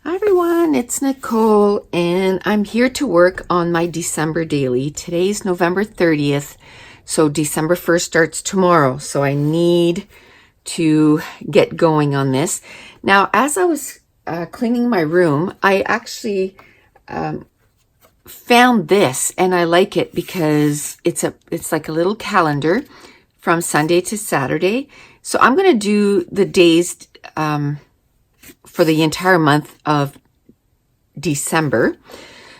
Hi everyone, it's Nicole and I'm here to work on my December daily. Today's November 30th, so December 1st starts tomorrow. So I need to get going on this. Now, as I was cleaning my room, I actually found this and I like it because it's like a little calendar from Sunday to Saturday. So I'm going to do the days for the entire month of December,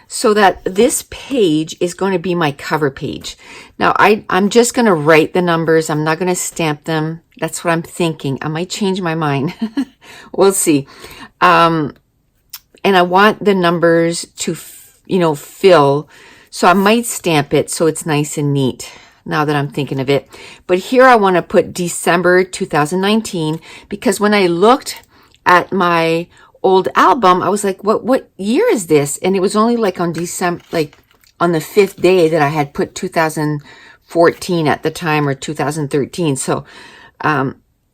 so that this page is going to be my cover page. Now, I'm just going to write the numbers. I'm not going to stamp them. That's what I'm thinking. I might change my mind. We'll see. And I want the numbers to, fill. So I might stamp it so it's nice and neat now that I'm thinking of it. But here I want to put December 2019 because when I looked at my old album, I was like, what year is this? And it was only like on December, like on the 5th day that I had put 2014 at the time, or 2013. So I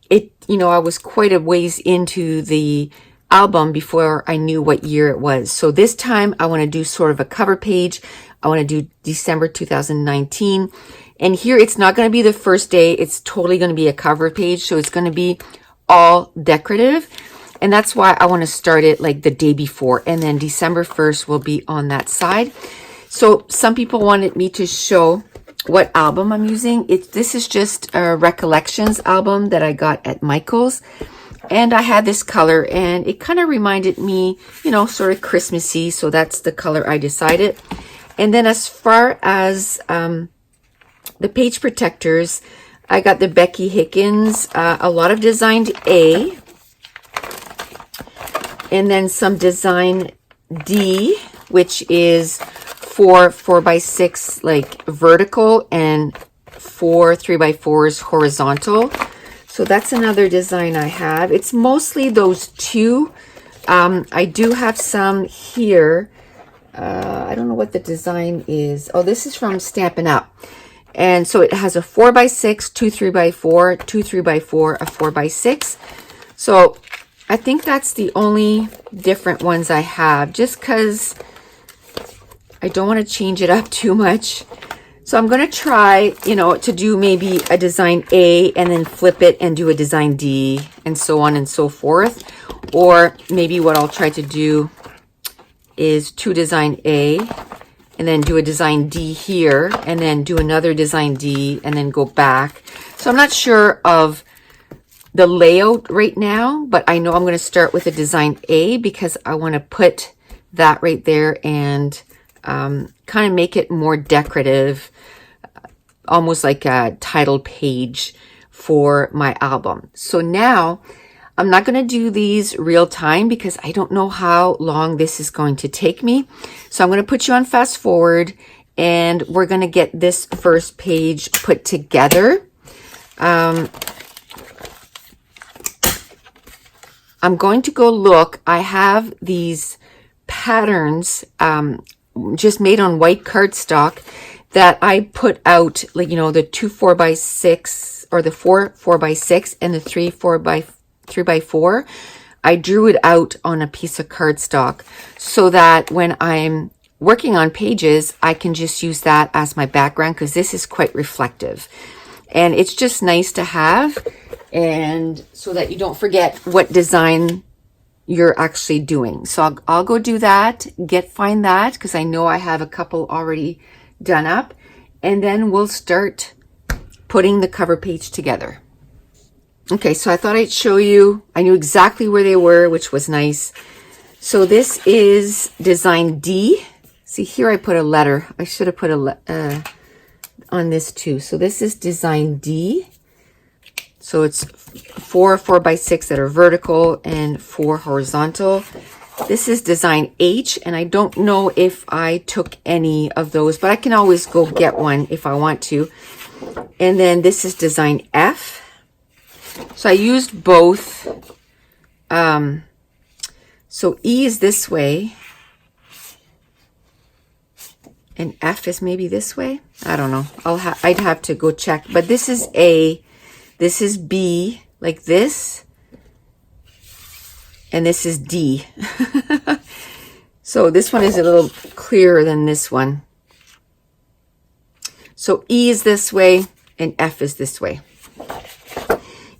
was quite a ways into the album before I knew what year it was. So this time I want to do sort of a cover page. I want to do December 2019. And here it's not going to be the first day. It's totally going to be a cover page. So it's going to be all decorative. And that's why I want to start it like the day before. And then December 1st will be on that side. So some people wanted me to show what album I'm using. This is just a Recollections album that I got at Michael's. And I had this color and it kind of reminded me, sort of Christmassy. So that's the color I decided. And then as far as the page protectors, I got the Becky Hickens, a lot of designed A. And then some design D, which is 4x6 like vertical and 3x4s horizontal. So that's another design I have. It's mostly those two. I do have some here. I don't know what the design is. Oh, this is from Stampin' Up. And so it has a 4x6, 2 3x4, 2 3x4, a 4x6. So I think that's the only different ones I have, just because I don't want to change it up too much. So I'm going to try, to do maybe a design A and then flip it and do a design D and so on and so forth. Or maybe what I'll try to do is to design A and then do a design D here and then do another design D and then go back. So I'm not sure of the layout right now, but I know I'm going to start with a design A because I want to put that right there and kind of make it more decorative, almost like a title page for my album. So now I'm not going to do these real time because I don't know how long this is going to take me. So I'm going to put you on fast forward and we're going to get this first page put together. I'm going to go look. I have these patterns just made on white cardstock that I put out, like, the 2 4x6 or the 4 4x6 and the 3 3x4. I drew it out on a piece of cardstock so that when I'm working on pages, I can just use that as my background because this is quite reflective. And it's just nice to have, and so that you don't forget what design you're actually doing. So I'll go do that, find that, because I know I have a couple already done up, and then we'll start putting the cover page together. Okay, so I thought I'd show you. I knew exactly where they were, which was nice. So this is design D. See, here I put a letter. I should have put a on this too. So this is design D. So it's 4 4x6 that are vertical and 4 horizontal. This is design H, and I don't know if I took any of those, but I can always go get one if I want to. And then this is design F. So I used both. So E is this way, and F is maybe this way. I don't know. I'd have to go check. But this is A. This is B, like this. and this is D. So this one is a little clearer than this one. So E is this way and F is this way.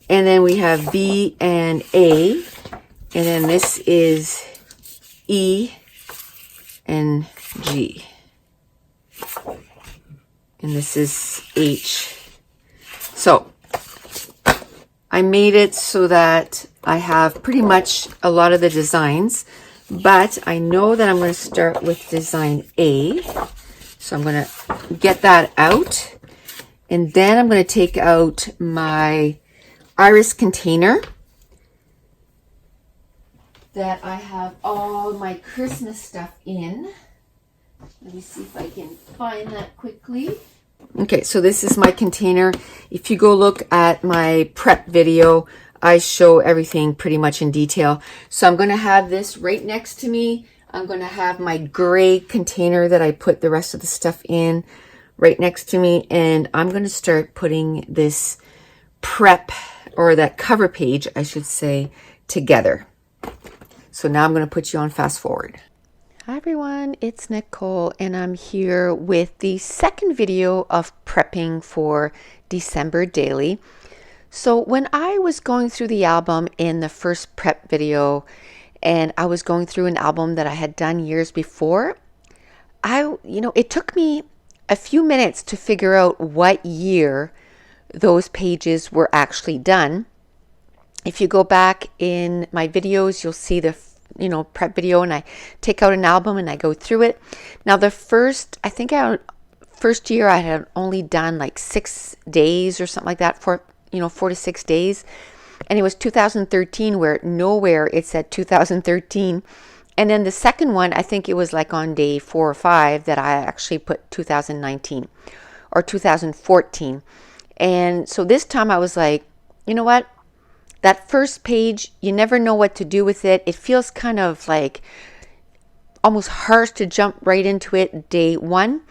And then we have B and A, and then this is E and G. And this is H. So I made it so that I have pretty much a lot of the designs, but I know that I'm going to start with design A. So I'm going to get that out, and then I'm going to take out my iris container that I have all my Christmas stuff in. Let me see if I can find that quickly. Okay, so this is my container. If you go look at my prep video, I show everything pretty much in detail. So I'm going to have this right next to me. I'm going to have my gray container that I put the rest of the stuff in right next to me. And I'm going to start putting this prep, or that cover page, I should say, together. So now I'm going to put you on fast forward. Hi everyone, it's Nicole, and I'm here with the second video of prepping for December daily. So when I was going through the album in the first prep video, and I was going through an album that I had done years before, it took me a few minutes to figure out what year those pages were actually done. If you go back in my videos, you'll see the prep video, and I take out an album and I go through it. Now the first year I had only done like 6 days or something like that, for 4 to 6 days, and it was 2013, where nowhere it said 2013. And then the second one, I think it was like on day 4 or 5 that I actually put 2019 or 2014. And so this time I was like, you know what? That first page, you never know what to do with it. It feels kind of like almost harsh to jump right into it day one.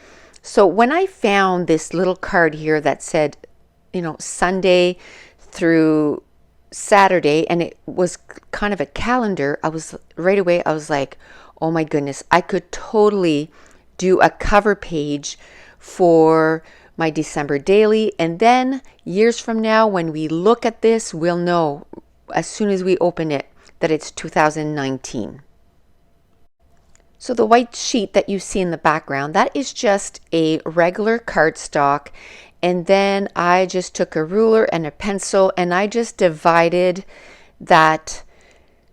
So when I found this little card here that said, Sunday through Saturday, and it was kind of a calendar, I was like, oh my goodness, I could totally do a cover page for my December daily, and then years from now when we look at this, we'll know as soon as we open it that it's 2019. So the white sheet that you see in the background, that is just a regular cardstock, and then I just took a ruler and a pencil and I just divided that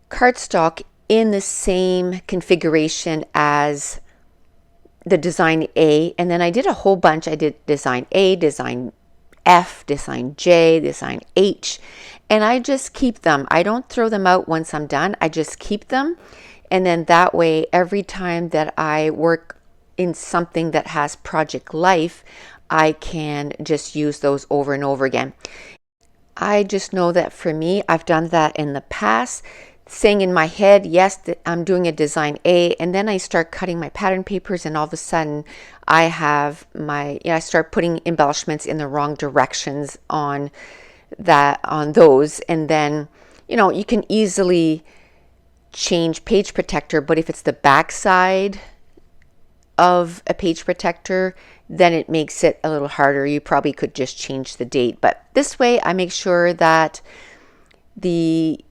cardstock in the same configuration as the design A, and then I did a whole bunch. I did design A, design F, design J, design H, and I just keep them. I don't throw them out once I'm done. I just keep them, and then that way every time that I work in something that has project life, I can just use those over and over again. I just know that for me, I've done that in the past, saying in my head, yes, I'm doing a design A, and then I start cutting my pattern papers, and all of a sudden I have I start putting embellishments in the wrong directions on those, and then you can easily change page protector, but if it's the back side of a page protector, then it makes it a little harder. You probably could just change the date, but this way I make sure that the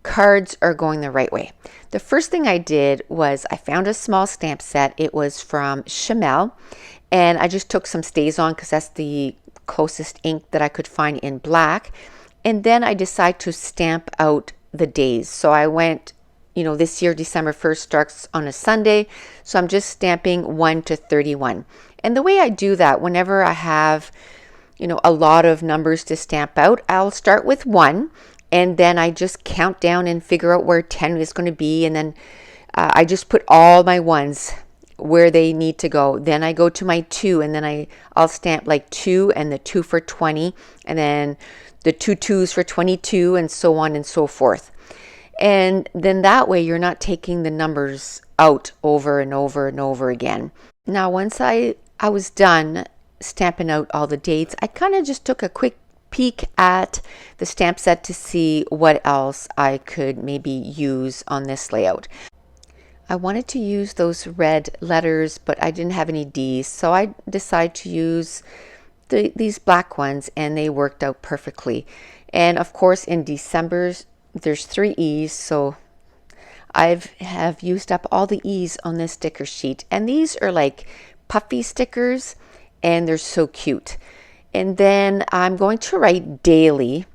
cards are going the right way. The first thing I did was I found a small stamp set. It was from Chamel, and I just took some StazOn because that's the closest ink that I could find in black, and then I decided to stamp out the days. So I went, this year December 1st starts on a Sunday, so I'm just stamping 1 to 31. And the way I do that, whenever I have a lot of numbers to stamp out, I'll start with 1, and then I just count down and figure out where 10 is going to be, and then I just put all my 1s where they need to go. Then I go to my 2, and then I'll stamp like 2 and the 2 for 20, and then the 2 2s for 22, and so on and so forth. And then that way you're not taking the numbers out over and over and over again. Now once I was done stamping out all the dates, I kind of just took a quick peek at the stamp set to see what else I could maybe use on this layout. I wanted to use those red letters, but I didn't have any D's, so I decided to use these black ones, and they worked out perfectly. And of course, in December's, there's 3 E's, so have used up all the E's on this sticker sheet. And these are like puffy stickers, and they're so cute. And then I'm going to write daily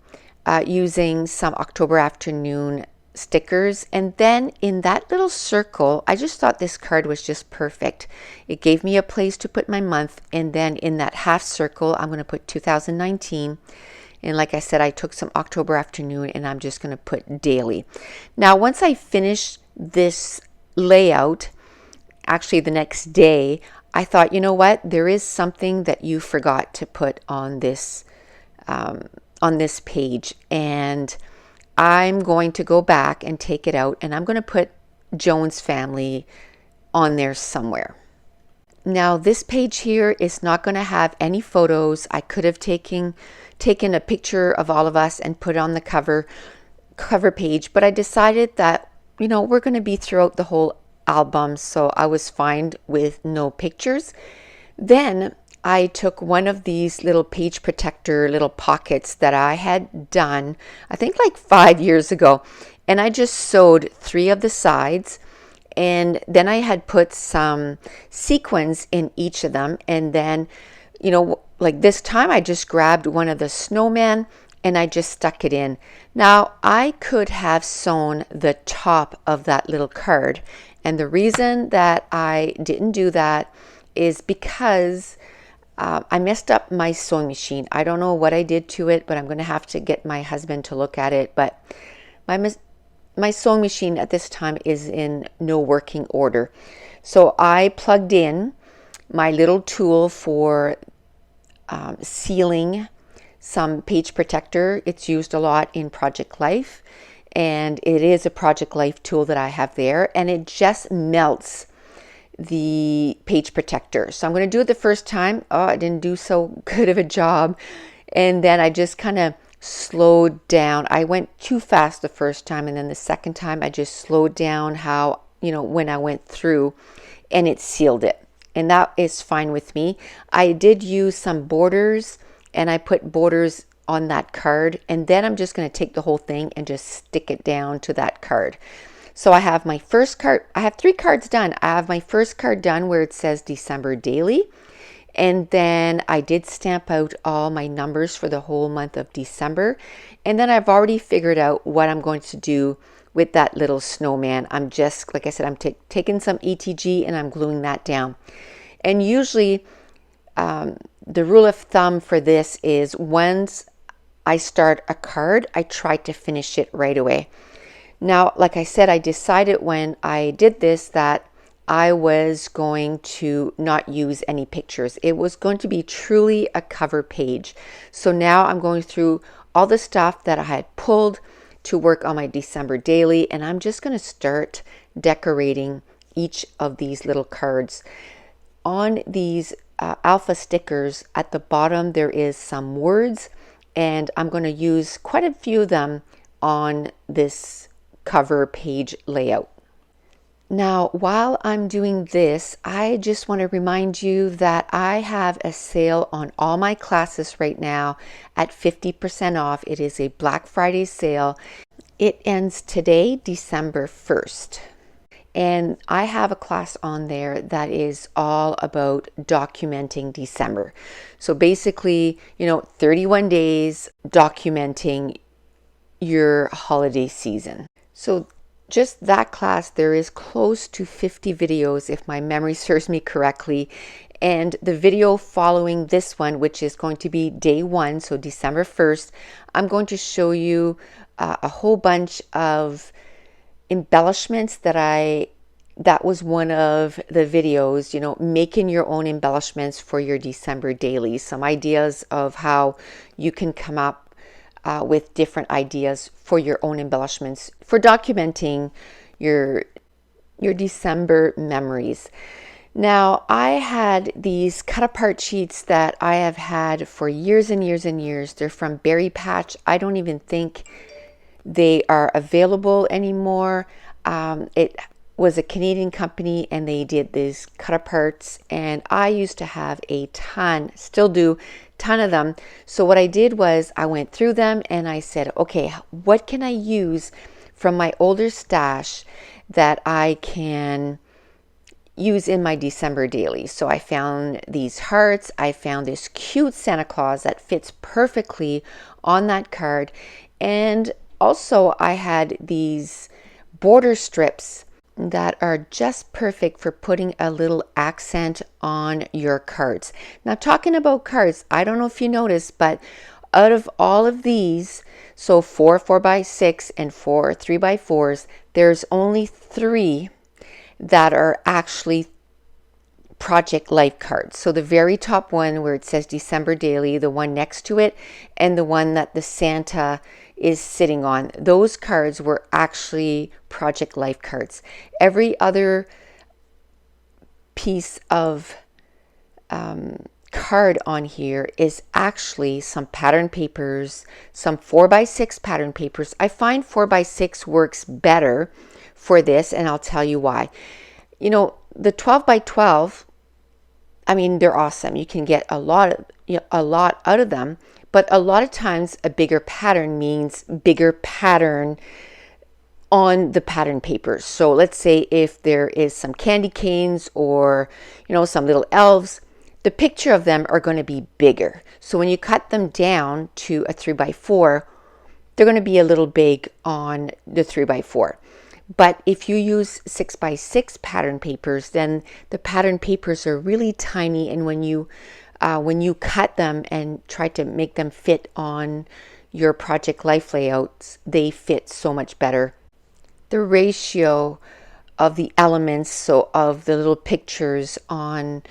using some October afternoon stickers. And then in that little circle, I just thought this card was just perfect. It gave me a place to put my month, and then in that half circle I'm going to put 2019. And like I said, I took some October afternoon, and I'm just going to put daily. Now once I finish this layout, actually the next day, I thought, you know what, there is something that you forgot to put on this page, and I'm going to go back and take it out, and I'm going to put Jones family on there somewhere. Now this page here is not going to have any photos. I could have taken a picture of all of us and put it on the cover page, but I decided that, you know, we're going to be throughout the whole album, so I was fine with no pictures. Then I took one of these little page protector little pockets that I had done, I think like 5 years ago, and I just sewed 3 of the sides, and then I had put some sequins in each of them. And then, you know, like this time I just grabbed one of the snowmen and I just stuck it in. Now I could have sewn the top of that little card, and the reason that I didn't do that is because I messed up my sewing machine. I don't know what I did to it, but I'm going to have to get my husband to look at it. But my sewing machine at this time is in no working order. So I plugged in my little tool for sealing some page protector. It's used a lot in Project Life, and it is a Project Life tool that I have there, and it just melts the page protector. So I'm going to do it the first time. Oh, I didn't do so good of a job. And then I just kind of slowed down. I went too fast the first time, and then the second time I just slowed down how, you know, when I went through, and it sealed it. And that is fine with me. I did use some borders, and I put borders on that card, and then I'm just going to take the whole thing and just stick it down to that card. So I have my first card. I have 3 cards done. I have my first card done where it says December daily. And then I did stamp out all my numbers for the whole month of December. And then I've already figured out what I'm going to do with that little snowman. I'm just, like I said, I'm taking some ETG and I'm gluing that down. And usually the rule of thumb for this is once I start a card, I try to finish it right away. Now, like I said, I decided when I did this that I was going to not use any pictures. It was going to be truly a cover page. So now I'm going through all the stuff that I had pulled to work on my December daily, and I'm just going to start decorating each of these little cards. On these alpha stickers at the bottom, there is some words, and I'm going to use quite a few of them on this cover page layout. Now, while I'm doing this, I just want to remind you that I have a sale on all my classes right now at 50% off. It is a Black Friday sale. It ends today, December 1st. And I have a class on there that is all about documenting December. So basically, 31 days documenting your holiday season. So just that class, there is close to 50 videos if my memory serves me correctly. And the video following this one, which is going to be day 1, so December 1st, I'm going to show you a whole bunch of embellishments that was one of the videos, making your own embellishments for your December dailies. Some ideas of how you can come up with different ideas for your own embellishments for documenting your December memories. Now, I had these cut apart sheets that I have had for years and years and years. They're from Berry Patch. I don't even think they are available anymore. It was a Canadian company and they did these cut aparts, and I used to have a ton, still do, ton of them. So what I did was I went through them and I said, okay, what can I use from my older stash that I can use in my December daily? So I found these hearts. I found this cute Santa Claus that fits perfectly on that card. And also I had these border strips that are just perfect for putting a little accent on your cards. Now, talking about cards, I don't know if you noticed, but out of all of these, so 4 4x6 and 4 3x4s, there's only 3 that are actually project life cards. So the very top one where it says December daily, the one next to it, and the one that the Santa is sitting on, those cards were actually project life cards. Every other piece of card on here is actually some pattern papers, some 4x6 pattern papers. I find 4x6 works better for this, and I'll tell you why. You know, the 12x12, I mean, they're awesome. You can get a lot out of them, but a lot of times a bigger pattern means bigger pattern on the pattern papers. So let's say if there is some candy canes or, some little elves, the picture of them are going to be bigger. So when you cut them down to a 3x4, they're going to be a little big on the 3x4. But if you use 6x6 pattern papers, then the pattern papers are really tiny, and when you cut them and try to make them fit on your project life layouts, they fit so much better. The ratio of the elements, so of the little pictures on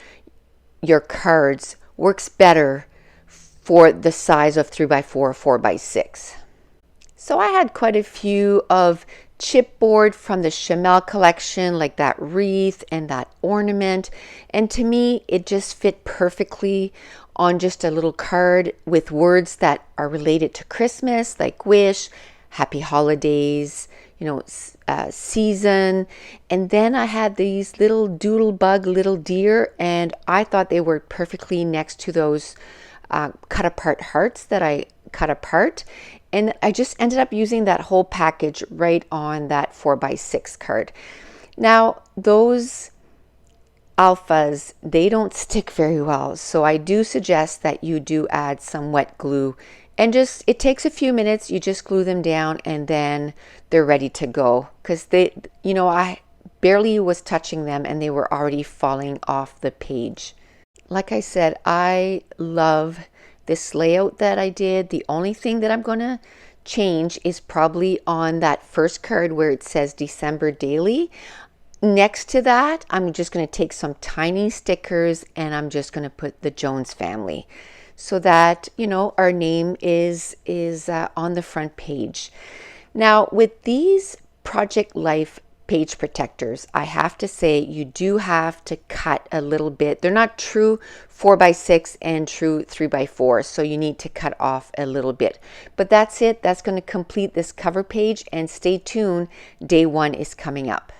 your cards, works better for the size of 3x4 or 4x6. So I had quite a few of chipboard from the Chamel collection, like that wreath and that ornament. And to me, it just fit perfectly on just a little card with words that are related to Christmas, like wish, happy holidays, season. And then I had these little doodle bug, little deer, and I thought they were perfectly next to those cut apart hearts that I cut apart. And I just ended up using that whole package right on that 4x6 card. Now, those alphas, they don't stick very well. So I do suggest that you do add some wet glue, and it takes a few minutes. You just glue them down and then they're ready to go. Because I barely was touching them and they were already falling off the page. Like I said, I love this layout that I did. The only thing that I'm going to change is probably on that first card where it says December daily. Next to that, I'm just going to take some tiny stickers and I'm just going to put the Jones family so that, our name is on the front page. Now, with these Project Life page protectors, I have to say you do have to cut a little bit. They're not true 4x6 and true 3x4, so you need to cut off a little bit. But that's it. That's going to complete this cover page, and stay tuned. Day 1 is coming up.